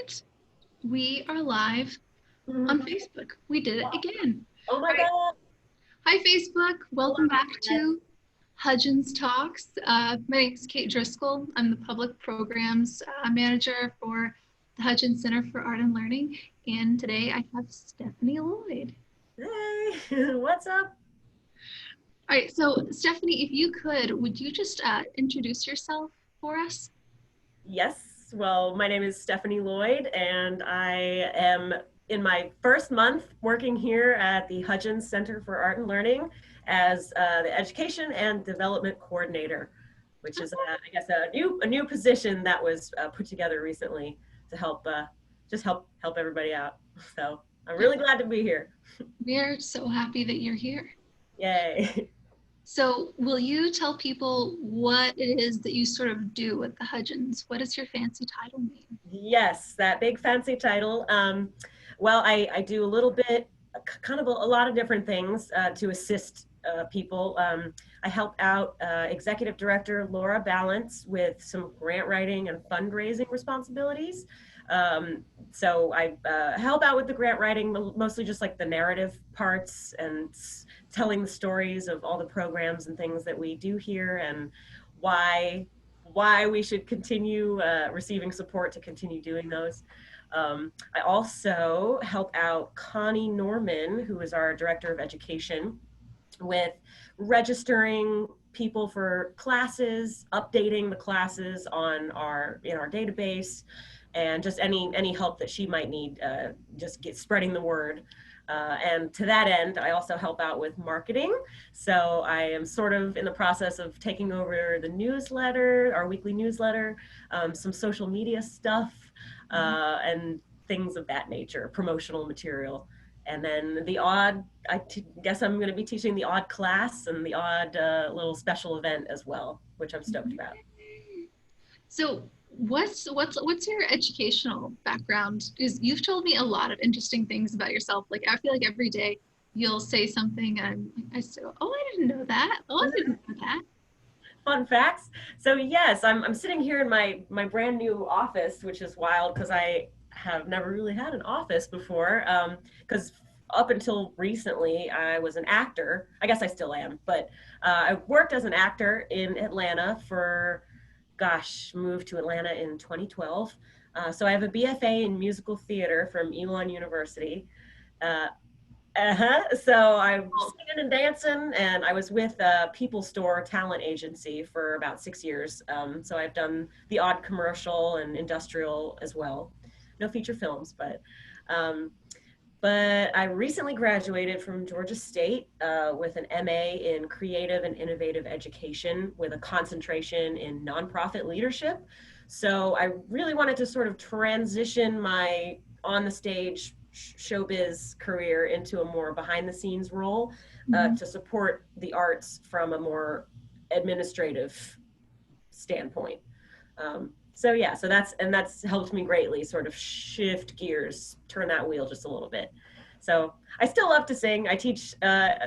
right, we are live on Facebook. We did it again. Oh All my right. God. Hi, Facebook. Hello, Welcome back Ed. to Hudgens Talks. My name is Kate Driscoll. I'm the Public Programs Manager for the Hudgens Center for Art and Learning. And today I have Stephanie Lloyd. Hey, what's up? All right, so Stephanie, if you could, would you just introduce yourself for us? Yes, well, my name is Stephanie Lloyd, and I am in my first month working here at the Hudgens Center for Art and Learning as the Education and Development Coordinator, which is, I guess, a new position that was put together recently to help help everybody out. So I'm really glad to be here. We are so happy that you're here. Yay. So, will you tell people what it is that you sort of do at the Hudgens? What does your fancy title mean? Yes, that big fancy title. Well, I do a little bit, kind of a lot of different things to assist people. I help out Executive Director Laura Balance with some grant writing and fundraising responsibilities. So I help out with the grant writing, mostly just like the narrative parts and telling the stories of all the programs and things that we do here and why we should continue receiving support to continue doing those. I also help out Connie Norman, who is our Director of Education, with registering people for classes, updating the classes in our database, and just any help that she might need, just spreading the word. And to that end, I also help out with marketing. So I am sort of in the process of taking over the newsletter, our weekly newsletter, some social media stuff, and things of that nature, promotional material. And then guess I'm going to be teaching the odd class and the odd little special event as well, which I'm stoked about. So, what's your educational background? Because you've told me a lot of interesting things about yourself. Like I feel like every day you'll say something, and I say, "Oh, I didn't know that. Oh, I didn't know that." Fun facts. So yes, I'm sitting here in my brand new office, which is wild because I have never really had an office before. Because up until recently, I was an actor. I guess I still am, but I worked as an actor in Atlanta for, gosh, moved to Atlanta in 2012. So I have a BFA in musical theater from Elon University. Uh, So I'm singing and dancing, and I was with a People Store talent agency for about 6 years. So I've done the odd commercial and industrial as well. No feature films, um, but I recently graduated from Georgia State with an MA in Creative and Innovative Education with a concentration in nonprofit leadership. So I really wanted to sort of transition my on the stage showbiz career into a more behind the scenes role to support the arts from a more administrative standpoint. So yeah, that's helped me greatly sort of shift gears, turn that wheel just a little bit. So I still love to sing. I teach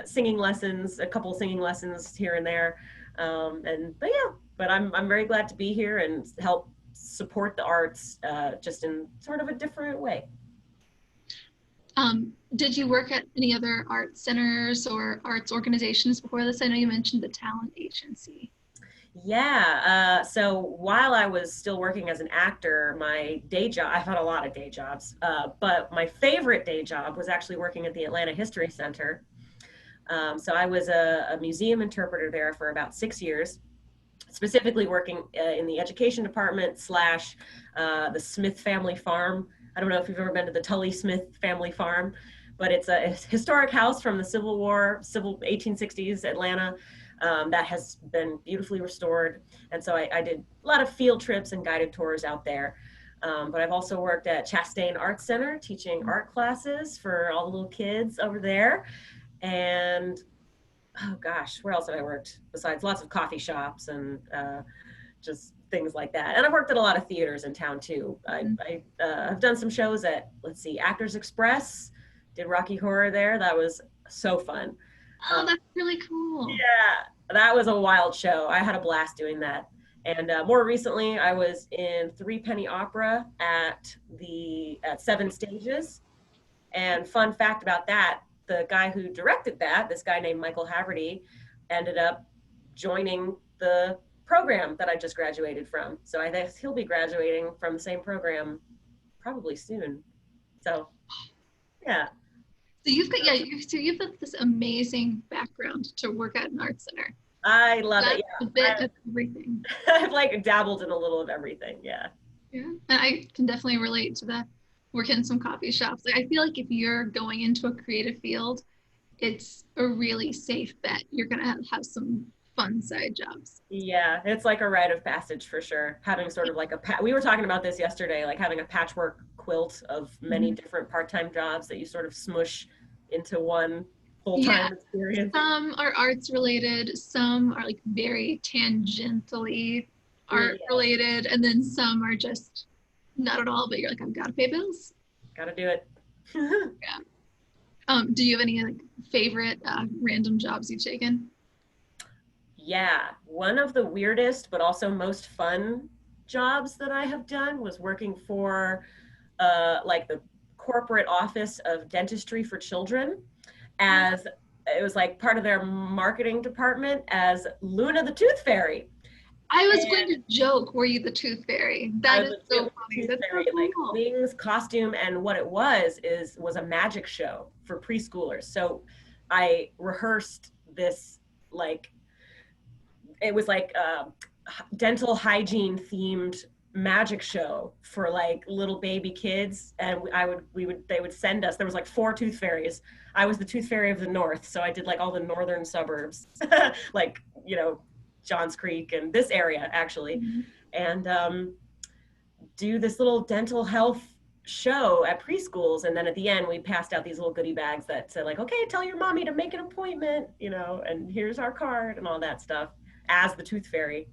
singing lessons, a couple singing lessons here and there. But I'm very glad to be here and help support the arts just in sort of a different way. Did you work at any other art centers or arts organizations before this? I know you mentioned the talent agency. Yeah. So while I was still working as an actor, my day job, I've had a lot of day jobs, but my favorite day job was actually working at the Atlanta History Center. So I was a museum interpreter there for about 6 years, specifically working in the education department slash the Smith family farm. I don't know if you've ever been to the Tully Smith family farm, but it's a historic house from the Civil War, 1860s Atlanta, that has been beautifully restored. And so I did a lot of field trips and guided tours out there. But I've also worked at Chastain Art Center teaching art classes for all the little kids over there. And oh gosh, where else have I worked besides lots of coffee shops and just things like that? And I've worked at a lot of theaters in town too. I have done some shows at, let's see, Actors Express, did Rocky Horror there. That was so fun. Oh, that's really cool. Yeah, that was a wild show. I had a blast doing that. And more recently, I was in Three Penny Opera at Seven Stages. And fun fact about that, the guy who directed that, this guy named Michael Haverty, ended up joining the program that I just graduated from. So I think he'll be graduating from the same program probably soon. So yeah. So you've got, yeah, you've got this amazing background to work at an art center. I love it. That's Yeah. a bit of everything. I've like dabbled in a little of everything. Yeah. Yeah. And I can definitely relate to that. Work in some coffee shops. Like, I feel like if you're going into a creative field, it's a really safe bet. You're going to have some fun side jobs. Yeah, it's like a rite of passage for sure. Having sort of like we were talking about this yesterday, like having a patchwork quilt of many different part-time jobs that you sort of smush into one full-time experience. Some are arts related, some are like very tangentially art related, and then some are just not at all, but you're like, I've got to pay bills. Got to do it. Yeah. Do you have any like favorite random jobs you've taken? Yeah, one of the weirdest but also most fun jobs that I have done was working for like the corporate office of dentistry for children, as it was like part of their marketing department as Luna the Tooth Fairy. I was going to joke, were you the Tooth Fairy? That is so funny. That's so cool. Like wings, costume, and what it was a magic show for preschoolers. So I rehearsed this, like, it was like a dental hygiene themed magic show for like little baby kids, and they would send us, there was like 4 tooth fairies. I was the tooth fairy of the north, so I did like all the northern suburbs like, you know, Johns Creek and this area actually, and do this little dental health show at preschools. And then at the end we passed out these little goodie bags that said like, okay, tell your mommy to make an appointment, you know, and here's our card and all that stuff as the tooth fairy.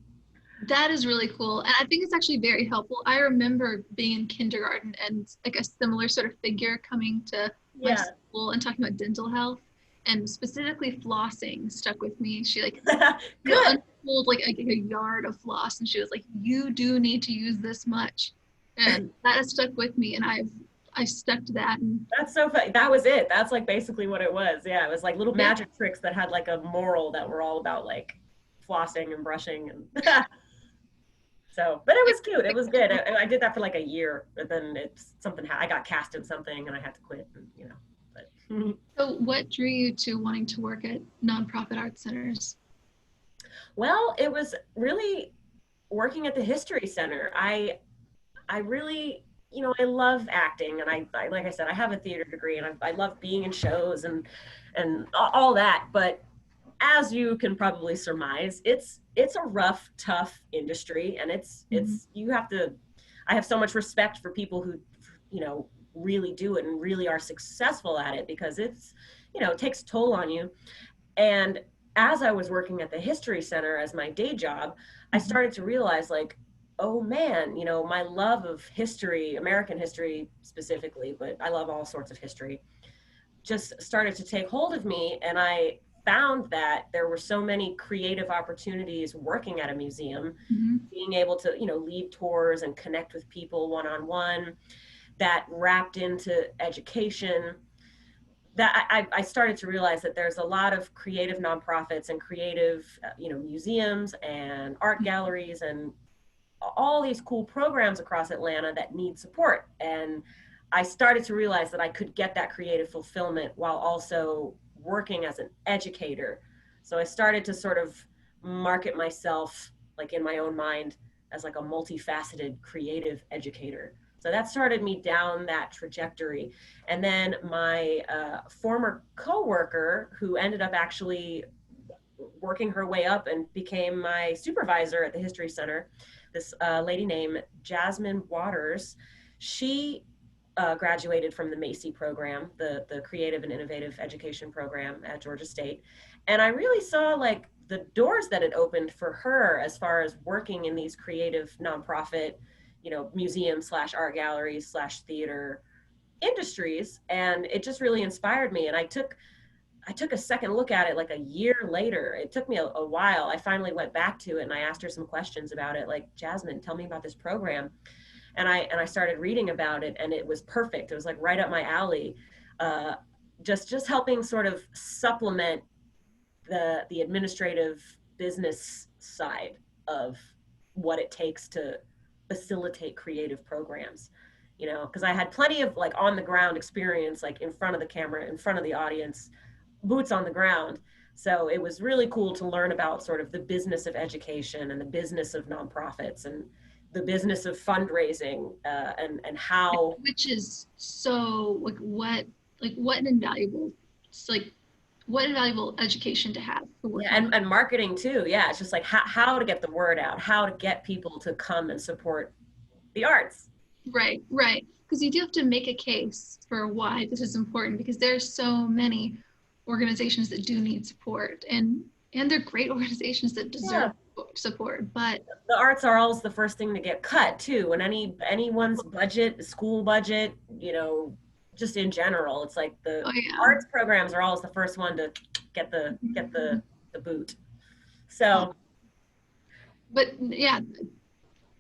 That is really cool. And I think it's actually very helpful. I remember being in kindergarten and like a similar sort of figure coming to my school and talking about dental health, and specifically flossing stuck with me. She like unfold like a yard of floss, and she was like, you do need to use this much. And that has stuck with me, and I stuck to that. And that's so funny. That was it. That's like basically what it was. Yeah, it was like little magic tricks that had like a moral that were all about like flossing and brushing and so, but it was cute. It was good. I did that for like a year, but then I got cast in something and I had to quit, and, you know. But. So what drew you to wanting to work at nonprofit art centers? Well, it was really working at the History Center. I really, you know, I love acting, and I like I said, I have a theater degree, and I love being in shows and all that. But as you can probably surmise, it's a rough, tough industry, and I have so much respect for people who, you know, really do it and really are successful at it, because it's, you know, it takes a toll on you. And as I was working at the History Center as my day job, I started to realize like, oh man, you know, my love of history, American history specifically, but I love all sorts of history, just started to take hold of me. And I found that there were so many creative opportunities working at a museum, being able to, you know, lead tours and connect with people one-on-one, that wrapped into education, that I started to realize that there's a lot of creative nonprofits and creative, you know, museums and art galleries and all these cool programs across Atlanta that need support. And I started to realize that I could get that creative fulfillment while also working as an educator. So I started to sort of market myself, like in my own mind, as like a multifaceted creative educator. So that started me down that trajectory. And then my former coworker, who ended up actually working her way up and became my supervisor at the History Center, this lady named Jasmine Waters, she graduated from the Macy program, the Creative and Innovative Education program at Georgia State. And I really saw like the doors that it opened for her as far as working in these creative nonprofit, you know, museum / art galleries / theater industries. And it just really inspired me. And I took I took a second look at it like a year later. It took me a while. I finally went back to it and I asked her some questions about it, like, Jasmine, tell me about this program. And I started reading about it, and it was perfect. It was like right up my alley. Uh, just helping sort of supplement the administrative business side of what it takes to facilitate creative programs, you know, because I had plenty of like on the ground experience, like in front of the camera, in front of the audience, boots on the ground. So it was really cool to learn about sort of the business of education and the business of nonprofits and the business of fundraising, and how. Which is so like what an invaluable, it's like what invaluable education to have for Yeah, working with. and marketing too. Yeah, it's just like how to get the word out, how to get people to come and support the arts. Right, right. Because you do have to make a case for why this is important because there's so many organizations that do need support and they're great organizations that deserve Yeah, support. But the arts are always the first thing to get cut too. When anyone's budget, school budget, you know, just in general, it's like the oh yeah. arts programs are always the first one to get the boot. Oh, So but yeah,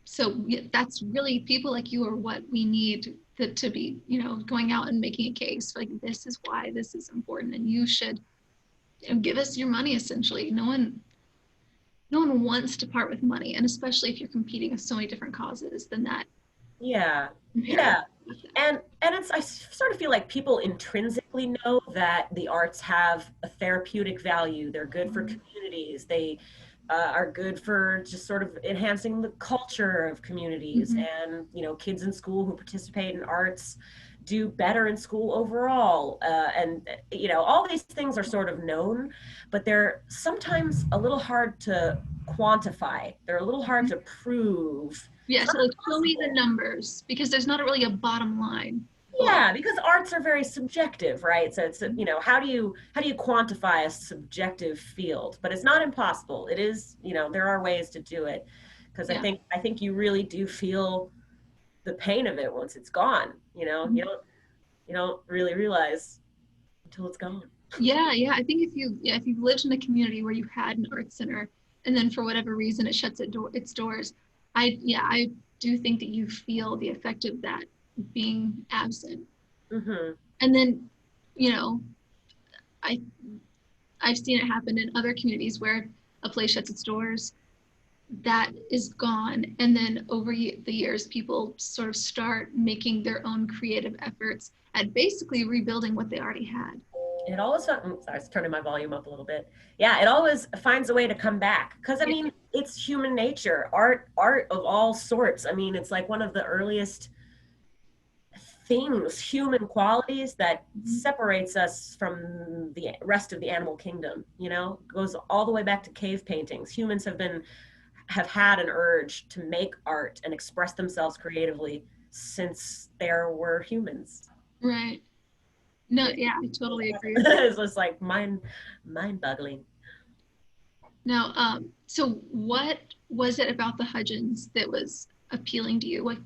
so yeah, that's really people like you are what we need to be, you know, going out and making a case like this is why this is important and you should, you know, give us your money essentially. No one wants to part with money, and especially if you're competing with so many different causes, then that yeah, imperative. yeah. And it's, I sort of feel like people intrinsically know that the arts have a therapeutic value. They're good for communities. They are good for just sort of enhancing the culture of communities. Mm-hmm. And you know, kids in school who participate in arts do better in school overall. And you know, all these things are sort of known, but they're sometimes a little hard to quantify. They're a little hard to prove. Yeah, It's so not like show me the possible. numbers because there's not really a bottom line a lot. Yeah, because arts are very subjective, right? So it's, you know, how do you quantify a subjective field? But it's not impossible. It is, you know, there are ways to do it, because I Yeah. think I think you really do feel the pain of it once it's gone. You know, you don't really realize until it's gone. Yeah, yeah. I think if you've lived in a community where you had an art center and then for whatever reason it shuts its doors, I do think that you feel the effect of that being absent. Hmm. And then, you know, I I've seen it happen in other communities where a place shuts its doors, that is gone, and then over the years, people sort of start making their own creative efforts at basically rebuilding what they already had. It always, sorry, I was turning my volume up a little bit. Yeah, it always finds a way to come back, because I Yeah. mean, it's human nature. Art of all sorts. I mean, it's like one of the earliest things, human qualities that Mhm. separates us from the rest of the animal kingdom. You know, it goes all the way back to cave paintings. Humans have had an urge to make art and express themselves creatively since there were humans. Right. No, It's, yeah, I totally agree with that. it's just like mind boggling. Now, so what was it about the Hudgens that was appealing to you? Like,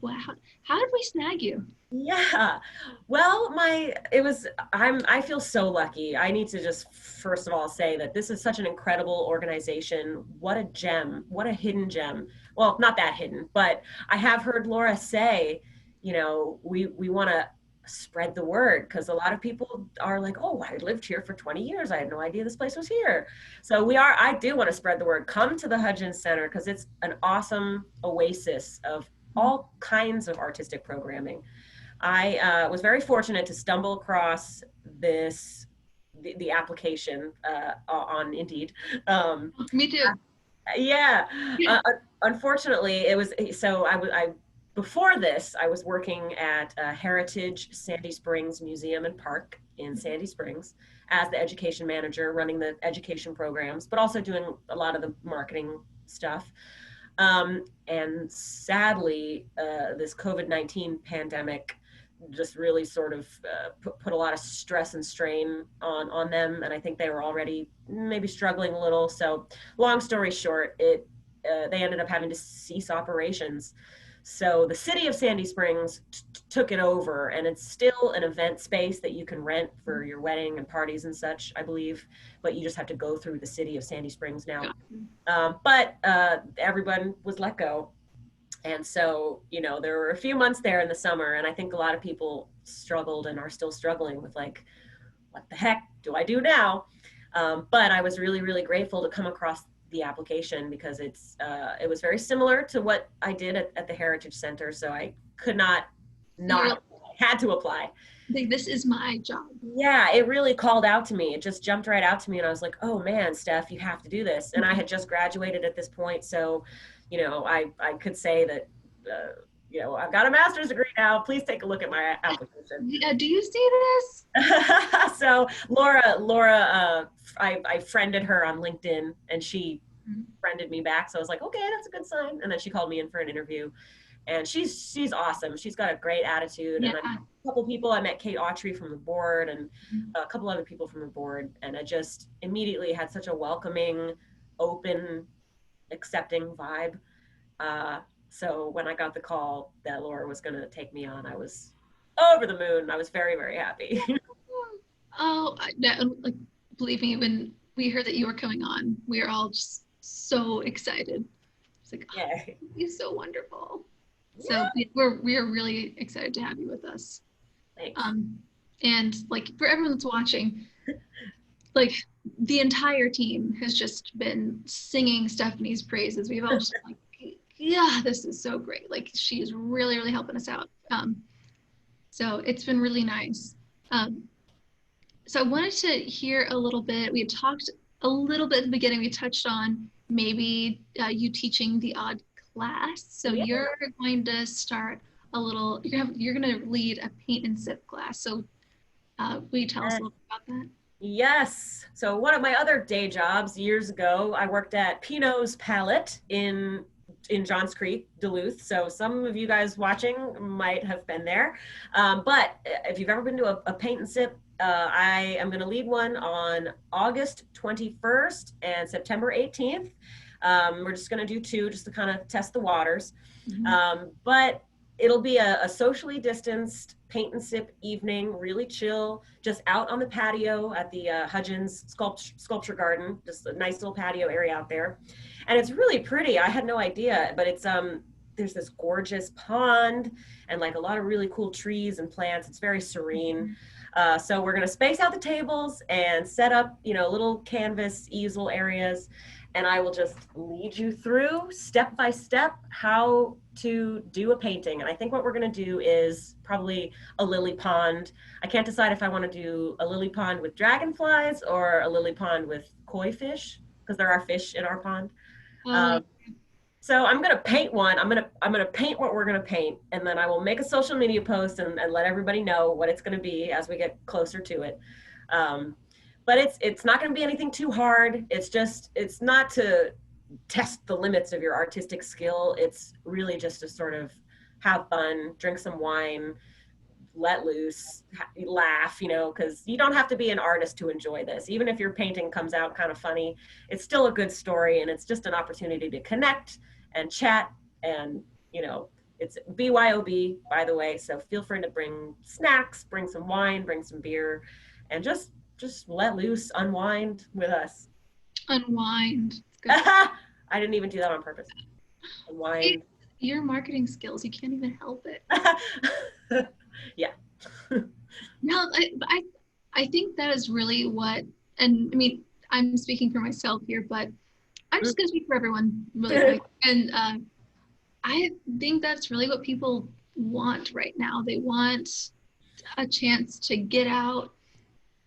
how did we snag you? Yeah. Well, I feel so lucky. I need to just first of all say that this is such an incredible organization. What a gem. What a hidden gem. Well, not that hidden, but I have heard Laura say, you know, we want to spread the word, because a lot of people are like, "Oh, I lived here for 20 years. I had no idea this place was here." So I do want to spread the word. Come to the Hudgens Center, because it's an awesome oasis of all kinds of artistic programming. I was very fortunate to stumble across the application on Indeed. Um, Me too. yeah, Yeah. unfortunately, it was so I before this I was working at Heritage Sandy Springs Museum and Park in Sandy Springs as the education manager, running the education programs, but also doing a lot of the marketing stuff. And sadly, this COVID-19 pandemic just really sort of put a lot of stress and strain on them, and I think they were already maybe struggling a little. So, long story short, they ended up having to cease operations. So the city of Sandy Springs took it over, and it's still an event space that you can rent for your wedding and parties and such, I believe, but you just have to go through the city of Sandy Springs now. But everyone was let go. And so, there were a few months there in the summer, and I think a lot of people struggled and are still struggling with like, what the heck do I do now? But I was really, really grateful to come across the application because it was very similar to what I did at the Heritage Center. So I could not had to apply. Like, this is my job. Yeah, it really called out to me. It just jumped right out to me. And I was like, oh man, Steph, you have to do this. And I had just graduated at this point. So, I could say that, I've got a master's degree now. Please take a look at my application. Yeah, do you see this? So Laura, I friended her on LinkedIn, and she friended me back. So I was like, okay, that's a good sign. And then she called me in for an interview, and she's awesome. She's got a great attitude. Yeah. And I met a couple people. I met Kate Autry from the board, and a couple other people from the board. And I just immediately had such a welcoming, open, accepting vibe. So when I got the call that Laura was going to take me on, I was over the moon. I was very, very happy. Oh, like, believe me, when we heard that you were coming on, we were all just so excited. It's like, oh, you're so wonderful. Yeah. So we're really excited to have you with us. Thanks. And like, for everyone that's watching, like, the entire team has just been singing Stephanie's praises. We've all just been like, yeah, this is so great. Like, she is really, really helping us out. So it's been really nice. So I wanted to hear a little bit. We had talked a little bit at the beginning. We touched on maybe you teaching the odd class. So you're going to start a little, you're going to lead a paint and sip class. So will you tell us a little bit about that? Yes. So one of my other day jobs years ago, I worked at Pinot's Palette in Johns Creek, Duluth. So some of you guys watching might have been there. But if you've ever been to a paint and sip, I am going to lead one on August 21st and September 18th. We're just going to do two just to kind of test the waters. But it'll be a socially distanced paint and sip evening, really chill, just out on the patio at the Hudgens Sculpture Garden, just a nice little patio area out there. And it's really pretty. I had no idea, but it's there's this gorgeous pond and like a lot of really cool trees and plants. It's very serene. So we're going to space out the tables and set up, little canvas easel areas. And I will just lead you through step by step how to do a painting. And I think what we're going to do is probably a lily pond. I can't decide if I want to do a lily pond with dragonflies or a lily pond with koi fish, because there are fish in our pond. So I'm going to paint one. I'm going to paint what we're going to paint, and then I will make a social media post and let everybody know what it's going to be as we get closer to it. But it's not going to be anything too hard. It's not to test the limits of your artistic skill. It's really just to sort of have fun, drink some wine, let loose, laugh, because you don't have to be an artist to enjoy this. Even if your painting comes out kind of funny, it's still a good story, and it's just an opportunity to connect and chat. And, it's BYOB, by the way, so feel free to bring snacks, bring some wine, bring some beer, and just let loose, unwind with us. Unwind. I didn't even do that on purpose. Unwind. Your marketing skills, you can't even help it. Yeah. No, I think that is really what, and I mean, I'm speaking for myself here, but I'm just going to speak for everyone really quick. And I think that's really what people want right now. They want a chance to get out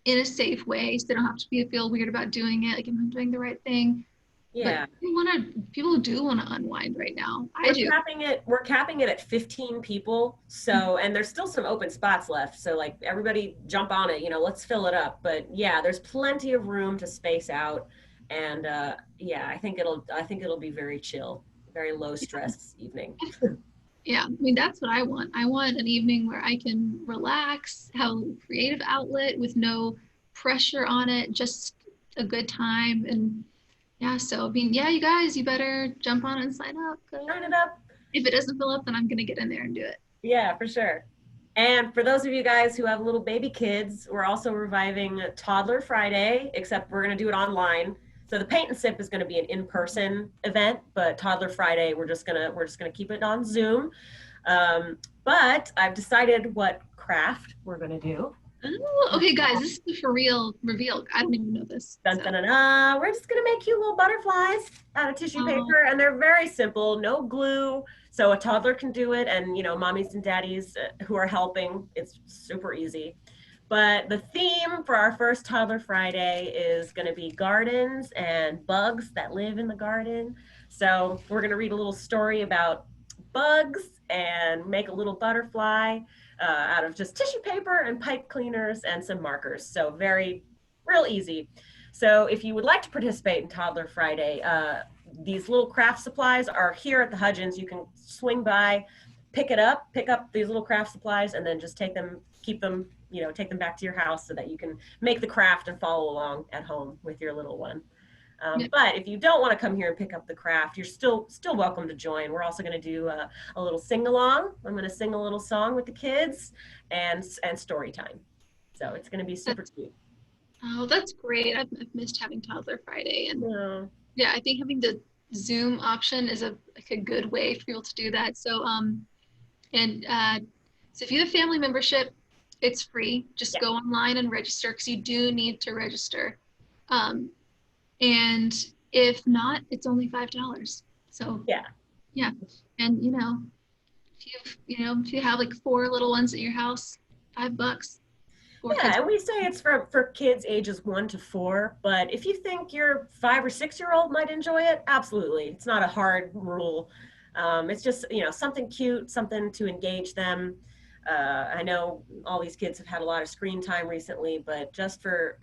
in a safe way, so they don't have to feel weird about doing it. Like, am I doing the right thing? Yeah. But people do want to unwind right now. We're capping it at 15 people. So, and there's still some open spots left. So like, everybody jump on it, let's fill it up. But yeah, there's plenty of room to space out. And I think it'll be very chill, very low stress evening. Yeah, I mean, that's what I want. I want an evening where I can relax, have a creative outlet with no pressure on it, just a good time. And yeah, so I mean, yeah, you guys, you better jump on and sign up. Sign it up. if it doesn't fill up, then I'm gonna get in there and do it. Yeah, for sure. And for those of you guys who have little baby kids, we're also reviving Toddler Friday, except we're going to do it online. So the paint and sip is going to be an in-person event, but Toddler Friday we're just gonna keep it on Zoom. But I've decided what craft we're going to do. Oh, okay, guys, this is the for real reveal. I don't even know this. Dun, dun, dun, dun. We're just gonna make cute little butterflies out of tissue paper, and they're very simple, no glue, so a toddler can do it, and mommies and daddies who are helping, it's super easy. But the theme for our first Toddler Friday is going to be gardens and bugs that live in the garden. So we're going to read a little story about bugs and make a little butterfly out of just tissue paper and pipe cleaners and some markers. So real easy. So if you would like to participate in Toddler Friday, these little craft supplies are here at the Hudgens. You can swing by, pick up these little craft supplies, and then just take them, keep them, take them back to your house so that you can make the craft and follow along at home with your little one. But if you don't want to come here and pick up the craft, you're still welcome to join. We're also going to do a little sing-along. I'm going to sing a little song with the kids and story time. So it's going to be super cute. Oh, that's great. I've missed having Toddler Friday. And yeah, I think having the Zoom option is a good way for people to do that. So so if you have a family membership, it's free. Just go online and register, because you do need to register. And if not, it's only $5. So yeah. And if you have like 4 little ones at your house, $5. Yeah, and we say it's for kids ages 1 to 4, but if you think your 5 or 6-year-old might enjoy it, absolutely. It's not a hard rule. It's just, something cute, something to engage them. I know all these kids have had a lot of screen time recently, but just for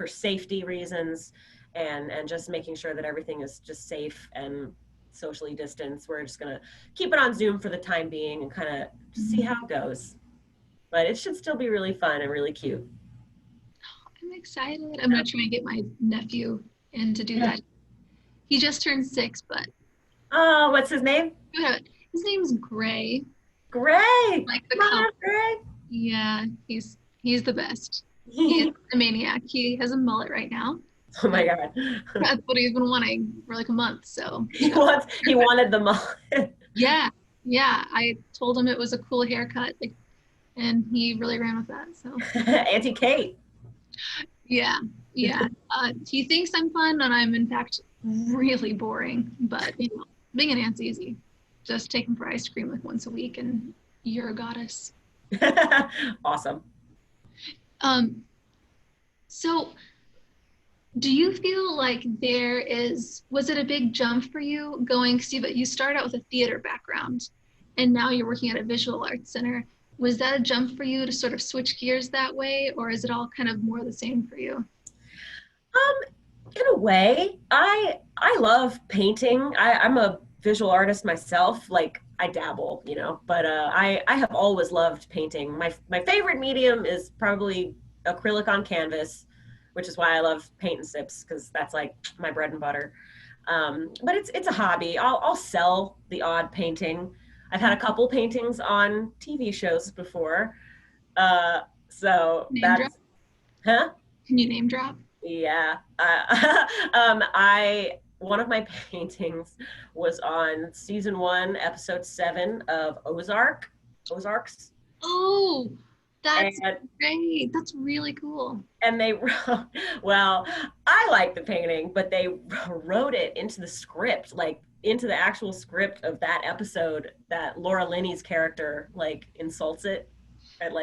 safety reasons and just making sure that everything is just safe and socially distanced, we're just gonna keep it on Zoom for the time being and kind of see how it goes. But it should still be really fun and really cute. I'm excited. I'm gonna try and get my nephew in to do that. He just turned 6, but oh, what's his name? His name's Gray. Gray. Like the color. Gray. Yeah, he's the best. He is a maniac. He has a mullet right now. Oh my God. That's what he's been wanting for like a month. So he wanted the mullet. Yeah. I told him it was a cool haircut, and he really ran with that. So Auntie Kate. Yeah. He thinks I'm fun, and I'm in fact really boring. But being an aunt's easy. Just take him for ice cream like once a week, and you're a goddess. Awesome. So do you feel like was it a big jump for you going, you start out with a theater background and now you're working at a visual arts center. Was that a jump for you to sort of switch gears that way, or is it all kind of more the same for you? In a way, I love painting. I'm a visual artist myself. Like I dabble, but I have always loved painting. My favorite medium is probably acrylic on canvas, which is why I love paint and sips, because that's like my bread and butter. But it's a hobby. I'll sell the odd painting. I've had a couple paintings on TV shows before. So name drop? Huh? Can you name drop? Yeah. One of my paintings was on season 1, episode 7 of Ozarks. Oh, that's great. That's really cool. And they wrote, well, I like the painting, but they wrote it into the script, into the actual script of that episode, that Laura Linney's character insults it and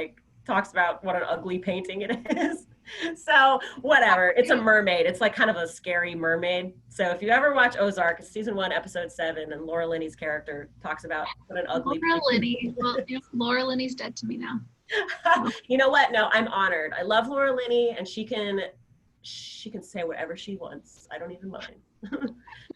talks about what an ugly painting it is. So whatever, it's a mermaid. It's kind of a scary mermaid. So if you ever watch Ozark, it's season 1, episode 7, and Laura Linney's character talks about what an ugly Laura Linney. Well, Laura Linney's dead to me now. You know what? No, I'm honored. I love Laura Linney, and she can say whatever she wants. I don't even mind.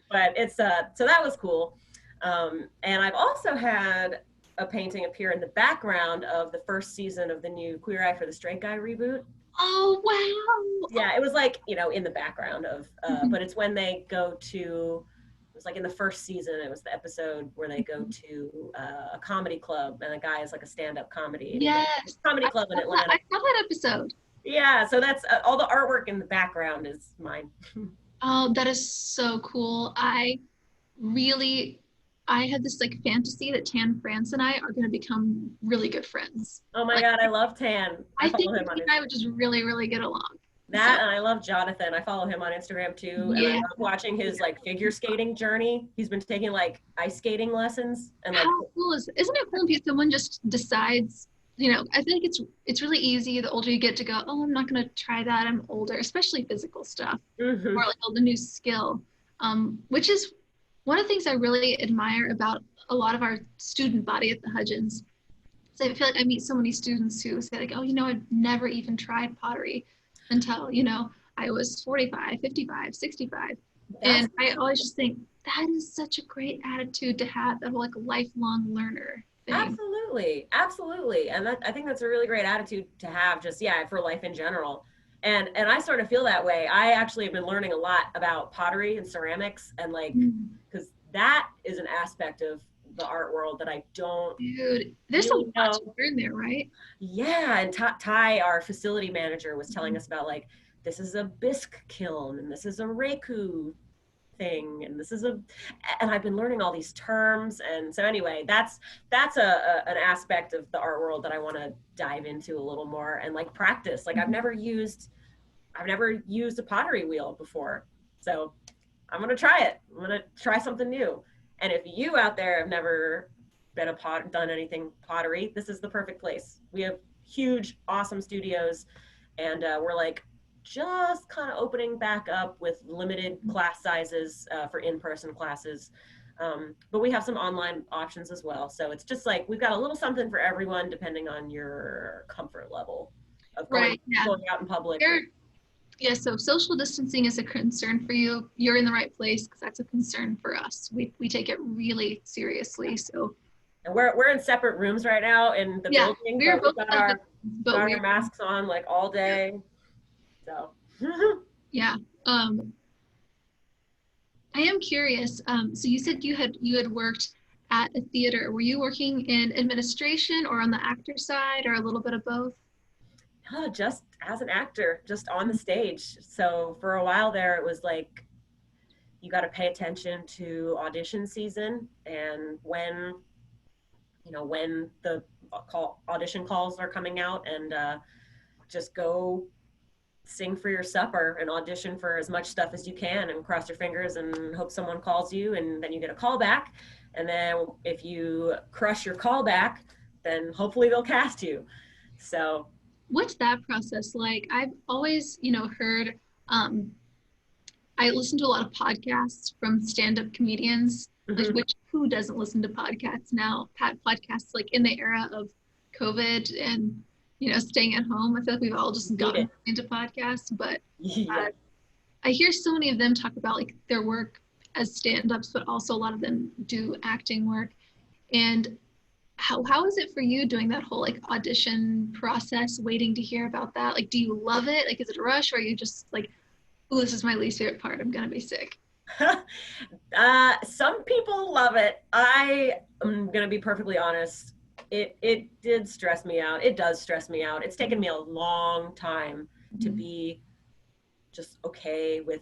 But it's so that was cool. And I've also had a painting appear in the background of the first season of the new Queer Eye for the Straight Guy reboot. Oh wow! Yeah, it was in the background of, but it's when they go to was like in the first season, it was the episode where they go to a comedy club, and the guy is like a stand-up comedy, and he goes to Yes. a comedy club in Atlanta. I saw that episode. Yeah, so that's all the artwork in the background is mine. Oh, that is so cool. Really, I had this like fantasy that Tan France and I are going to become really good friends. Oh my Like, God, I love Tan. I I think follow him on he and I Instagram. would just really, really get along. That, So, and I love Jonathan. I follow him on Instagram too, and I yeah. love watching his like figure skating journey. He's been taking like ice skating lessons and like, How cool isn't it cool if someone just decides, I think it's really easy the older you get to go, oh, I'm not gonna try that. I'm older, especially physical stuff mhm. or like build a new skill. Which is one of the things I really admire about a lot of our student body at the Hudgens. So I feel like I meet so many students who say like, oh, I'd never even tried pottery until, I was 45, 55, 65. That's And I always just think that is such a great attitude to have, that whole like lifelong learner thing. absolutely, absolutely, and I think that's a really great attitude to have, just yeah, for life in general. And I sort of feel that way. I actually have been learning a lot about pottery and ceramics, and like, Mm. because that is an aspect of the art world that I don't Dude, there's a really lot know. to learn there, right? Yeah, and Ty, our facility manager, was telling us about like, this is a bisque kiln, and this is a reiku thing, and this is and I've been learning all these terms. And so anyway, that's an aspect of the art world that I want to dive into a little more and like practice. Like I've never used a pottery wheel before, so I'm gonna try it. I'm gonna try something new. And if you out there have never been done anything pottery, this is the perfect place. We have huge, awesome studios, and we're like just kind of opening back up with limited class sizes for in-person classes. But we have some online options as well. So it's just like we've got a little something for everyone, depending on your comfort level of Right. Yeah. going out in public. Yeah. So social distancing is a concern for you. You're in the right place because that's a concern for us. We take it really seriously. So And we're in separate rooms right now in the yeah, building, we're but we've both, got but our we're masks on like all day. So yeah. I am curious. So you said you had worked at a theater. Were you working in administration or on the actor side or a little bit of both? just as an actor, just on the stage. So for a while there, it was like you got to pay attention to audition season, and when the audition calls are coming out, and just go sing for your supper and audition for as much stuff as you can, and cross your fingers and hope someone calls you, and then you get a call back. And then if you crush your call back, then hopefully they'll cast you. So What's that process like? I've always, heard, um, I listen to a lot of podcasts from stand-up comedians, like mhm. who doesn't listen to podcasts now? Podcasts like in the era of COVID and staying at home. I feel like we've all just Need gotten it. into podcasts, but Yeah. uh, I hear so many of them talk about like their work as stand-ups, but also a lot of them do acting work. And how is it for you doing that whole like audition process, waiting to hear about that? Like, do you love it? Like, is it a rush, or are you just like, oh, this is my least favorite part, I'm gonna be sick? Some people love it. I am gonna be perfectly honest. It did stress me out. It does stress me out. It's taken me a long time to Mhm. be just okay with,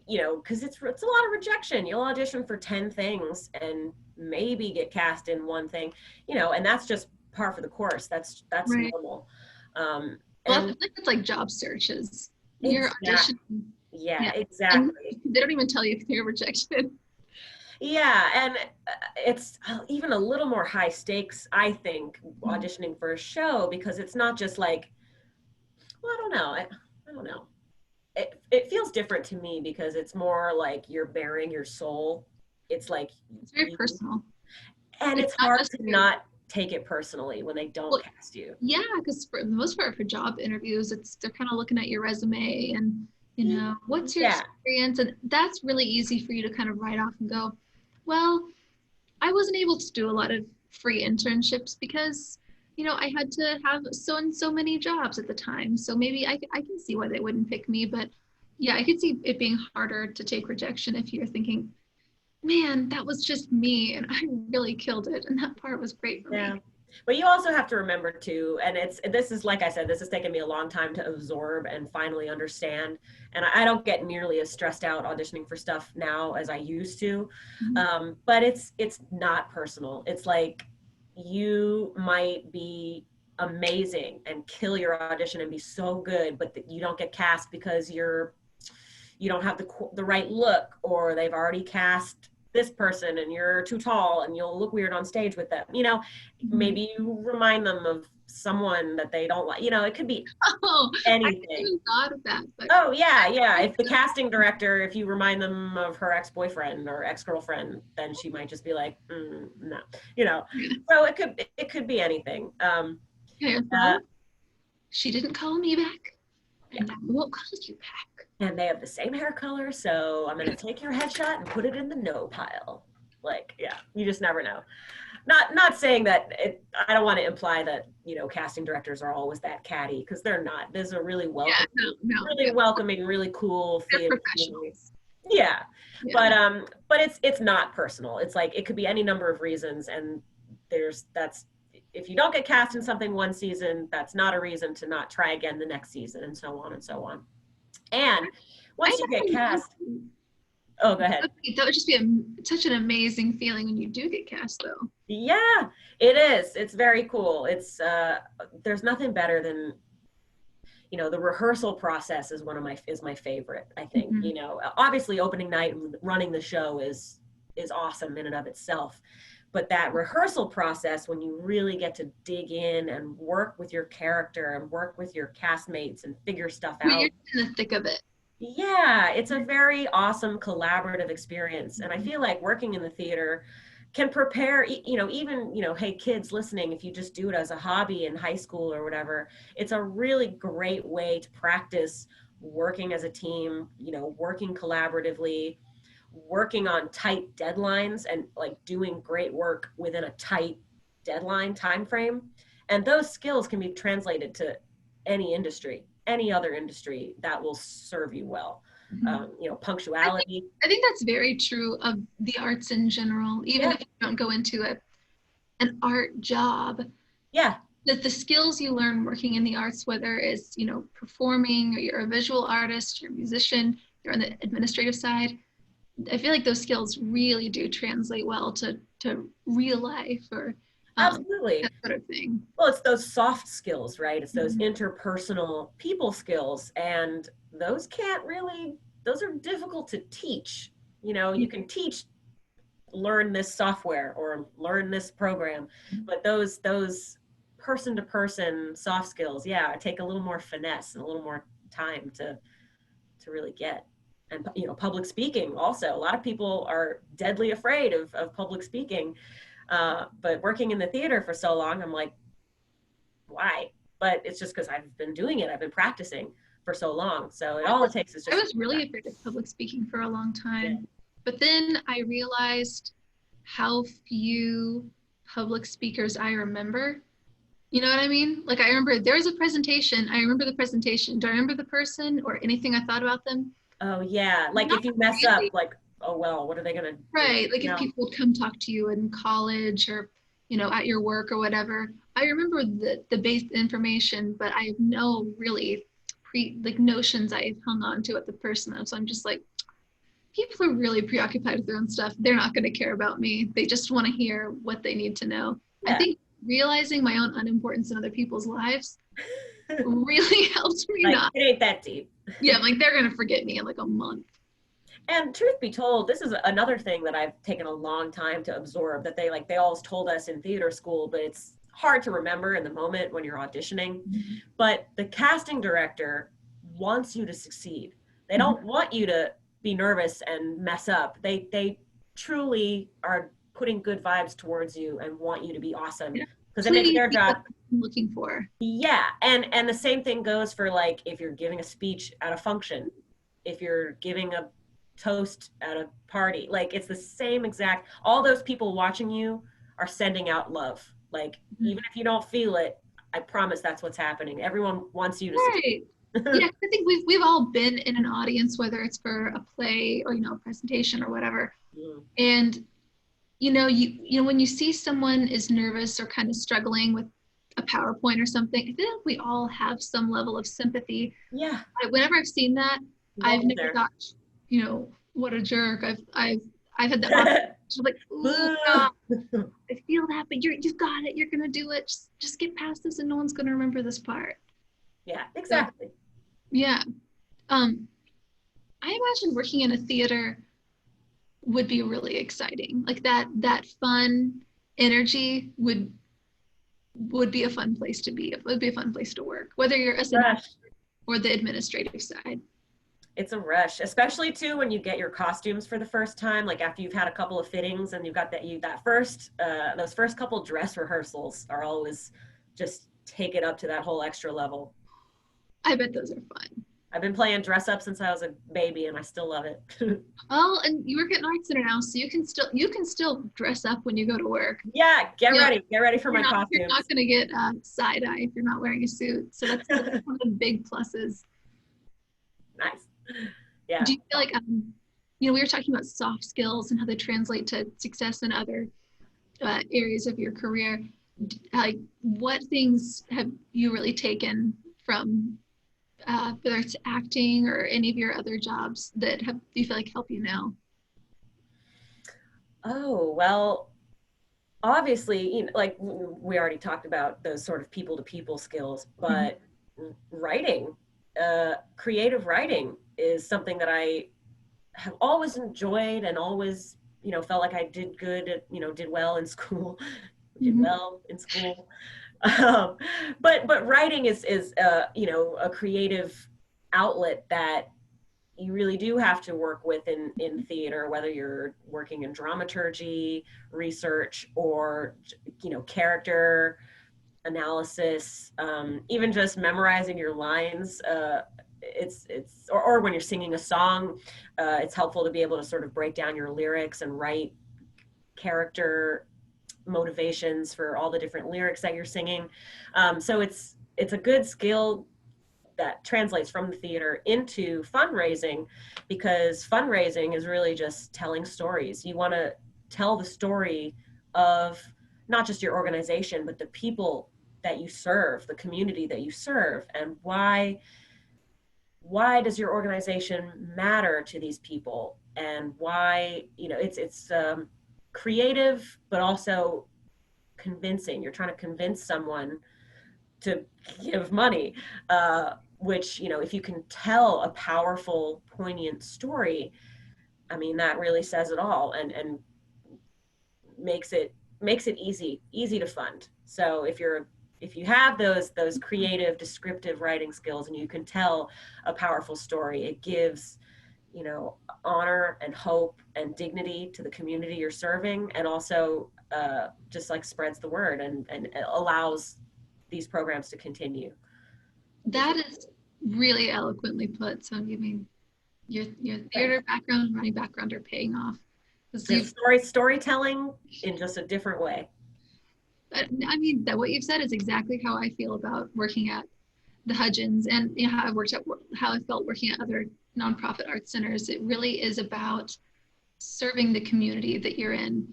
because it's a lot of rejection. You'll audition for 10 things and maybe get cast in one thing, and that's just par for the course. That's Right. normal. Um, Well, I and feel like it's like job searches. You're exact, auditioning, yeah, yeah, and exactly. they don't even tell you if you're rejected. Yeah, and it's even a little more high stakes, I think, auditioning for a show, because it's not just like, well, I don't know. I don't know. It feels different to me because it's more like you're bearing your soul. It's like It's very you, personal. and It's it's not hard just to your, not take it personally when they don't well, cast you. yeah, because for the most part, for job interviews, they're kind of looking at your resume and what's your Yeah. experience, and that's really easy for you to kind of write off and go, well, I wasn't able to do a lot of free internships because I had to have so and so many jobs at the time. So maybe I can see why they wouldn't pick me, but yeah, I could see it being harder to take rejection if you're thinking, man, that was just me, and I really killed it, and that part was great for Yeah. me. But you also have to remember too, and this is, like I said, this has taken me a long time to absorb and finally understand. And I don't get nearly as stressed out auditioning for stuff now as I used to. Mhm. But it's not personal. It's like you might be amazing and kill your audition and be so good, but you don't get cast because you don't have the right look, or they've already cast this person and you're too tall and you'll look weird on stage with them. Mhm. Maybe you remind them of someone that they don't like. It could be Oh, I hadn't anything. even thought of that, but Oh yeah, yeah. If the casting director, if you remind them of her ex-boyfriend or ex-girlfriend, then she might just be like, no, you know. yeah. So it could be anything. Okay, Uh, well, she didn't call me back, yeah. and I won't call you back. And they have the same hair color, so I'm gonna take your headshot and put it in the no pile. Like, yeah, you just never know. Not saying that I don't want to imply that casting directors are always that catty, because they're not. There's a really Yeah, welcoming, no, yeah, really cool they're theater community. professionals. Yeah, Yeah. but it's not personal. It's like it could be any number of reasons, and that's if you don't get cast in something one season, that's not a reason to not try again the next season, and so on and so on. And I once you get cast, oh, go ahead. that would just be such an amazing feeling when you do get cast, though. Yeah, it is. It's very cool. It's there's nothing better than the rehearsal process is my favorite, I think. Mhm. Obviously opening night and running the show is awesome in and of itself. But that rehearsal process, when you really get to dig in and work with your character and work with your castmates and figure stuff When you're out. in the thick of it. Yeah, it's a very awesome collaborative experience. And I feel like working in the theater can prepare, even, hey, kids listening, if you just do it as a hobby in high school or whatever, it's a really great way to practice working as a team, working collaboratively, working on tight deadlines, and like doing great work within a tight deadline time frame. And those skills can be translated to any other industry that will serve you well. Mhm. I think Punctuality. I think that's very true of the arts in general. Even Yeah, if you don't go into an art job, yeah, that the skills you learn working in the arts, whether it's performing, or you're a visual artist, you're a musician, you're on the administrative side, I feel like those skills really do translate well to real life, or absolutely. that sort of thing. Well, it's those soft skills, right? It's those Mhm. interpersonal people skills, and those are difficult to teach. You can teach, learn this software or learn this program, but those person to person soft skills, yeah, take a little more finesse and a little more time to really get. And public speaking also, a lot of people are deadly afraid of public speaking, but working in the theater for so long, I'm like, why? But it's just because I've been doing it. I've been practicing for so long. So all it takes is I just was really afraid of public speaking for a long yeah. time, but then I realized how few public speakers I remember. You know what I mean? Like, I remember there was a presentation. I remember the presentation. Do I remember the person or anything I thought about them? Oh yeah, like Not if you mess up, really. like, oh well, what are they gonna do? Right. Like, if people would come talk to you in college, or, at your work or whatever. I remember the base information, but I have no really notions I've hung on to at the person. So I'm just like, people are really preoccupied with their own stuff. They're not going to care about me. They just want to hear what they need to know. I Yeah. think realizing my own unimportance in other people's lives really helped me Like, not. it ain't that deep. Yeah, I'm like, they're going to forget me in like a month. And truth be told, this is another thing that I've taken a long time to absorb, that they always told us in theater school, but it's hard to remember in the moment when you're auditioning. But the casting director wants you to succeed. They don't want you to be nervous and mess up. They truly are putting good vibes towards you and want you to be awesome, Yeah. because it makes Please their be what job. I'm looking for. Yeah, and the same thing goes for, like, if you're giving a speech at a function, if you're giving a toast at a party, like, it's the same exact. All those people watching you are sending out love. Like, even if you don't feel it, I promise that's what's happening. Everyone wants you to Right. succeed. Yeah, I think we've all been in an audience, whether it's for a play or a presentation or whatever. Mm. And you know when you see someone is nervous or kind of struggling with a PowerPoint or something, I feel like we all have some level of sympathy. Yeah, Whenever I've seen that, we've all I've been never there. thought, what a jerk. I've had that awkward, like, oh God, Boo. I feel that, but you've got it. You're gonna do it. Just get past this, and no one's gonna remember this part. Yeah, So exactly. yeah, um, I imagine working in a theater would be really exciting. Like that fun energy would be a fun place to be. It would be a fun place to work, whether you're as an Rush. actor or the administrative side. It's a rush, especially too when you get your costumes for the first time, like after you've had a couple of fittings and you've got that first those first couple dress rehearsals are always just take it up to that whole extra level. I bet those are fun. I've been playing dress up since I was a baby and I still love it. Well, and you work at an art center now, so you can still dress up when you go to work. Yeah, You know, get ready for my you're not costumes. going to get side eye if you're not wearing a suit. So that's one of the big pluses. Nice. Yeah. Do you feel like we were talking about soft skills and how they translate to success in other areas of your career. Like, what things have you really taken from whether it's acting or any of your other jobs that have you feel like help you now? Oh, well, obviously, like we already talked about those sort of people to people skills, Mhm. but writing, creative writing is something that I have always enjoyed and always, felt like I did good at, did well in school, did Mhm. well in school. Um, but writing is a creative outlet that you really do have to work with in theater, whether you're working in dramaturgy, research, or character analysis, even just memorizing your lines. Or when you're singing a song, it's helpful to be able to sort of break down your lyrics and write character motivations for all the different lyrics that you're singing. So it's a good skill that translates from the theater into fundraising, because fundraising is really just telling stories. You want to tell the story of not just your organization, but the people that you serve, the community that you serve, and why does your organization matter to these people, and why it's creative but also convincing. You're trying to convince someone to give money, which if you can tell a powerful, poignant story, I mean that really says it all, and makes it easy to fund. So if you have those creative, descriptive writing skills, and you can tell a powerful story, it gives honor and hope and dignity to the community you're serving, and also just like spreads the word and allows these programs to continue. That is really eloquently put. So, I mean, your Thanks. theater background and writing background are paying off. Because It's storytelling in just a different way. I mean, that what you've said is exactly how I feel about working at the Hudgens, and how I worked at how I felt working at other nonprofit art centers. It really is about serving the community that you're in,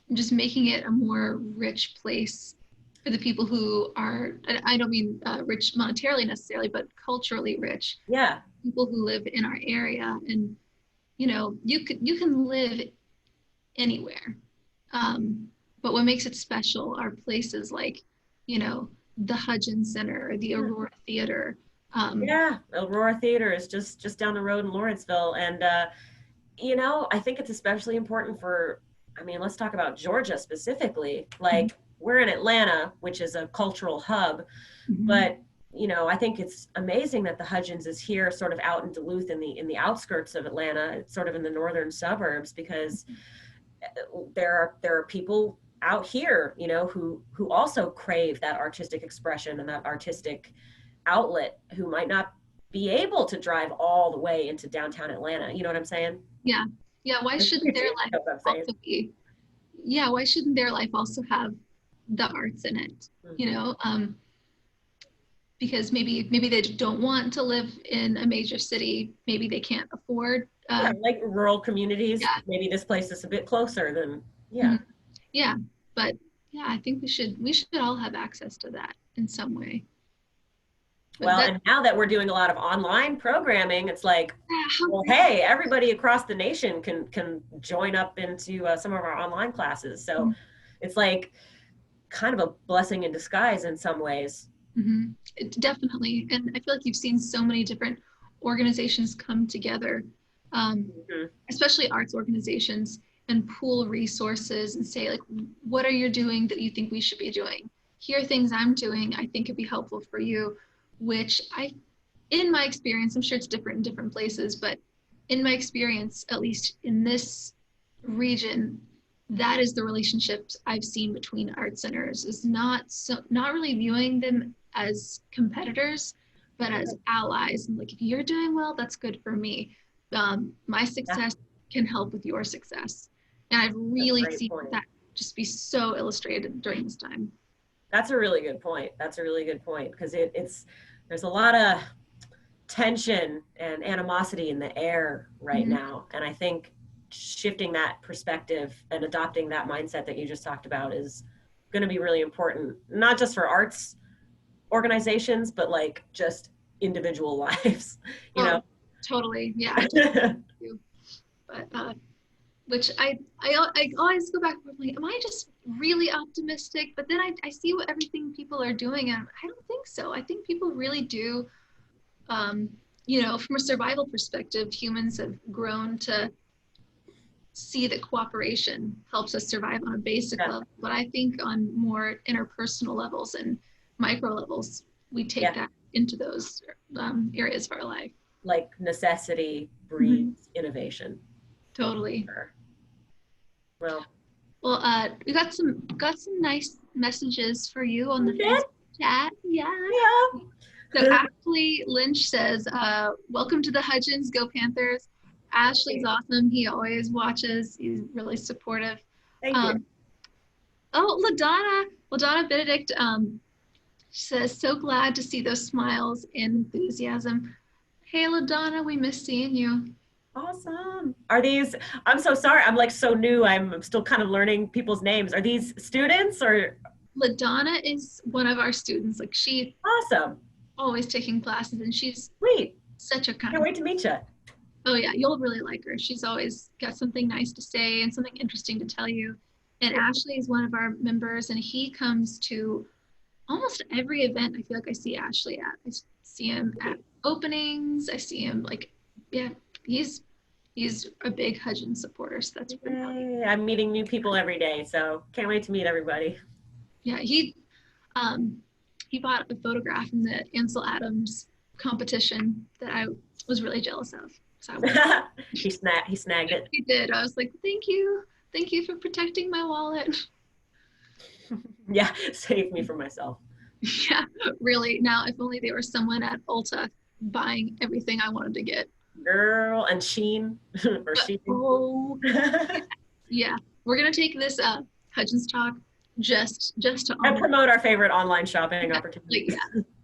and just making it a more rich place for the people who are. I don't mean rich monetarily necessarily, but culturally rich. Yeah. People who live in our area, and you can live anywhere. But what makes it special are places like, you know, the Hudgens Center or the Aurora Theater. Um, Yeah, Aurora Theater is just down the road in Lawrenceville, and I think it's especially important for. I mean, let's talk about Georgia specifically. Like we're in Atlanta, which is a cultural hub, mhm. but I think it's amazing that the Hudgens is here, sort of out in Duluth, in the outskirts of Atlanta. It's sort of in the northern suburbs, because there are people out here, who also crave that artistic expression and that artistic outlet, who might not be able to drive all the way into downtown Atlanta. You know what I'm saying? Yeah, yeah. Why shouldn't You their life know what I'm saying? also be? Yeah, why shouldn't their life also have the arts in it? You Mm-hmm. know, because maybe they don't want to live in a major city. Maybe they can't afford. Yeah, like rural communities. Yeah. Maybe this place is a bit closer than, yeah. Mhm. Yeah, but yeah, I think we should all have access to that in some way. But Well, that and now that we're doing a lot of online programming, it's like, how well, great. hey, everybody across the nation can join up into some of our online classes. So it's like kind of a blessing in disguise in some ways. Mhm. Definitely, and I feel like you've seen so many different organizations come together, Mhm. especially arts organizations, and pool resources and say like, what are you doing that you think we should be doing? Here are things I'm doing I think could be helpful for you, which in my experience, I'm sure it's different in different places, but in my experience, at least in this region, that is the relationships I've seen between art centers, is not really viewing them as competitors, but as allies. And like, if you're doing well, that's good for me. My Yeah, success can help with your success. And I've that's a really great seen point. that just be so illustrated during this time. That's a really good point. That's a really good point because it's there's a lot of tension and animosity in the air right Mhm. now. And I think shifting that perspective and adopting that mindset that you just talked about is going to be really important, not just for arts organizations, but like just individual lives, you know? Oh, totally. Yeah, I totally do. But which I always go back and forth like, am I just really optimistic? But then I see what everything people are doing, and I don't think so. I think people really do. Um, from a survival perspective, humans have grown to see that cooperation helps us survive on a basic Yeah. level. But I think on more interpersonal levels and micro levels, we take Yeah. that into those areas of our life. Like necessity Mhm. breeds innovation. Totally. Sure. Well, Well, we got some nice messages for you on the you did? Facebook chat. Yeah. So Yeah. Ashley Lynch says, "Welcome to the Hudgens. Go Panthers." Ashley's awesome. He always watches. He's really supportive. Thank you. Um, oh, LaDonna Benedict says, "So glad to see those smiles and enthusiasm." Hey, LaDonna, we miss seeing you. Awesome. Are these, I'm so sorry. I'm like so new. I'm still kind of learning people's names. Are these students or LaDonna is one of our students. Like, she awesome? always taking classes, and she's Sweet. such a Can't kind. wait to meet you. Oh yeah, you'll really like her. She's always got something nice to say and something interesting to tell you. And Ashley is one of our members, and he comes to almost every event. I feel like I see Ashley at. I see him at openings. I see him like, yeah, he's a big Hudgens supporter. So that's pretty cool. Yay. I'm meeting new people every day, so can't wait to meet everybody. Yeah, um he bought a photograph in the Ansel Adams competition that I was really jealous of. So I went. He snagged it. He did. I was like, thank you for protecting my wallet. Yeah, save me from myself. Yeah, really. Now, if only there was someone at Ulta buying everything I wanted to get. Girl and Sheen or But, Sheen. oh, yeah. We're gonna take this Hudgens talk just to And honor. promote our favorite online shopping Yeah, like, opportunities.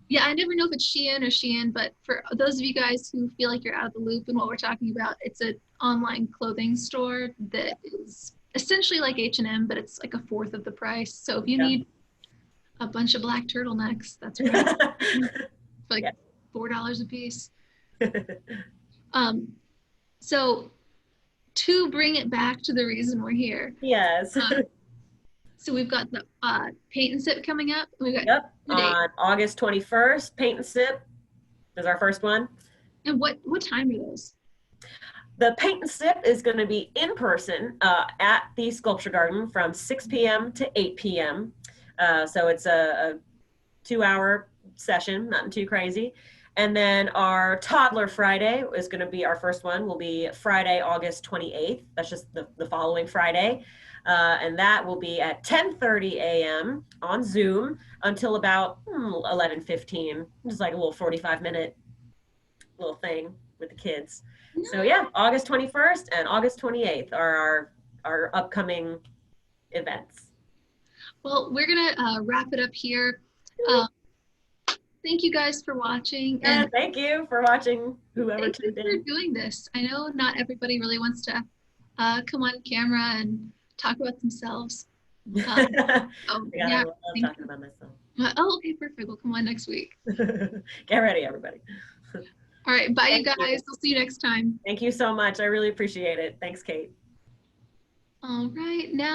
yeah. I never know if it's Shein or Shein, but for those of you guys who feel like you're out of the loop in what we're talking about, it's an online clothing store that is essentially like H&M, but it's like a fourth of the price. So if you Yeah. need a bunch of black turtlenecks, that's where you go. Like Yeah. $4 a piece. Um, so to bring it back to the reason we're here, Yes. so we've got the paint and sip coming up. We've got Yep. 2 days. On August 21st, Paint and Sip is our first one. And what time are those? The Paint and Sip is going to be in person at the Sculpture Garden from 6 p.m. to 8 p.m. So it's a 2-hour session, nothing too crazy. And then our Toddler Friday is going to be our first one, will be Friday, August 28th. That's just the following Friday. And that will be at 10:30 a.m. on Zoom until about 11:15. Just like a little 45-minute little thing with the kids. So yeah, August 21st and August 28th are our upcoming events. Well, we're gonna wrap it up here. Uh, thank you guys for watching. And thank you for watching, whoever Thank you tuned for in. doing this. I know not everybody really wants to come on camera and talk about themselves. Oh, I yeah. love talking about myself. Oh, okay, perfect. We'll come on next week. Get ready, everybody. All right, bye, you Thank guys. you. We'll see you next time. Thank you so much. I really appreciate it. Thanks, Kate. All right, now.